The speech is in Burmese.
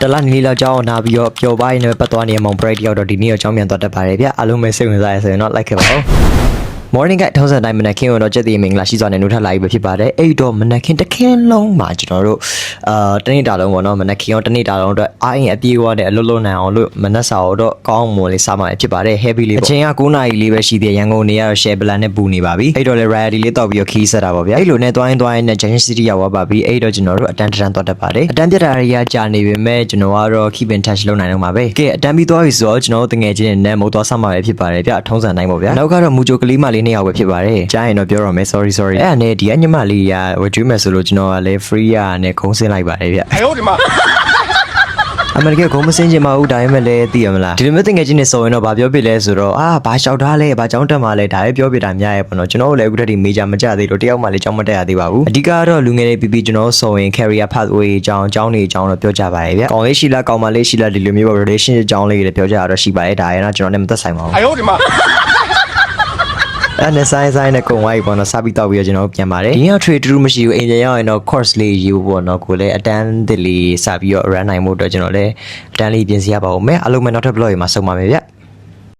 တလားနီလောက်ကြောင်းနာပြီးတော့ပျော်ပါရင်လည်းပတ်သွားနေမှာ break ရောက်တော့ဒီနေ့တော့ကြောင်းပြန်သွားတတ်ပါတယ်ဗျအားလုံးပဲစိတ်ဝင်စားရဆိုရင်တော့ like ခဲ့ပါဦး morning ကထောင်းစံတိုင်းမနက်ခင်းတော့ကြက်တည်မင်္ဂလာရှိစွာနဲ့နှုတ်ထလာပြီးဖြစ်ပါတယ်အဲ့တော့မနက်ခင်းတစ်ခင်းလုံးမှာကျွန်တော်တို့တနေ့တာလုံးပေါ့နော်မနက်ခင်းရောတနေ့တာလုံးအတွက်အားရင်အပြေးဝနဲ့အလွတ်လွတ်နိုင်အောင်လို့မနက်စာတော့ကောင်းမွန်လေးစားမှာဖြစ်ပါတယ် heavy လေးပေါ့အချိန်က9နာရီလေးပဲရှိသေးရန်ကုန်နေရတော့ share plan နဲ့ပူနေပါပြီအဲ့တော့လေ rider လေးတောက်ပြီးတော့ခီးဆက်တာပေါ့ဗျာအဲ့လိုနဲ့တွိုင်းနဲ့ Junction City ရောက်သွားပါပြီအဲ့တော့ကျွန်တော်တို့အတန်းသွားတတ်ပါတယ်အတန်းပြတာတွေကကြာနေပေမဲ့ကျွန်တော်ကတော့ keep in touch လုပ်နိုင်တော့မှာပဲကဲအတန်းပြီးသွားပြီဆိုတော့ကျွန်တော်တို့တငယ်ချင်းနဲ့မုတ်သွားဆက်မှာပဲဖြစ်ပါတယ်ဗျထုံးစံတိုင်းပေါ့ဗျာနောက်ကတော့မူဂျိုကလေးမလေး2ယောက်ပဲဖြစ်ပါတယ်ကြားရင်တော့ပြောရမယ် sorry အဲ့ဒါနဲ့ဒီအညမလေးကဝယ်ကျွေးမယ်ဆိုလို့ကျွန်တော်ကလည်း free ရနဲ့ခုံးဆင်းလိုက်ပါတယ်ဗျ哎呦我的妈အမေရိကခုံးမစင်းချင်ပါဘူးဒါပေမဲ့လည်းသိရမလားဒီလိုမျိုးတငယ်ချင်းတွေဆိုရင်တော့ဗာပြောပြလဲဆိုတော့ဘာလျှောက်ထားလဲဘာကြောင်းတက်မှာလဲဒါပဲပြောပြတာများရဲ့ပေါ့နော်ကျွန်တော်တို့လည်းအခုတည်းမေဂျာမကြသေးလို့တယောက်မှလည်းကြောင်းမတက်ရသေးပါဘူးအဓိကတော့လူငယ်တွေပြီးကျွန်တော်ဆိုရင် career pathway အကြောင်းနေအကြောင်းတော့ပြောကြပါတယ်ဗျကောင်းလေးရှိလားကောင်းမလေးရှိလားဒီလိုမျိုး relationship အကြောင်းလေးတွေပြောကြရတော့ရှိပါတယ်ဒါရတော့ကျွန်တော်လည်းမသက်ဆိုင်ပါဘူး哎呦我的妈အဲ့နဲ့ဆိုင်နဲ့ကုံဝိုင်းပေါ့နော်စပြီးတော့ပြီးတော့ကျွန်တော်ပြန်ပါတယ်ဒီက trade တူမရှိဘူးအင်ဂျင်ရောက်ရင်တော့ course လေးယူပေါ့နော်ကိုလည်းအတန်းတစ်လေးစပြီးတော့ run နိုင်မှုအတွက်ကျွန်တော်လည်းအတန်းလေးပြင်ဆင်ရပါဦးမယ်အားလုံးပဲနောက်ထပ် blog မှာဆုံပါမယ်ဗျ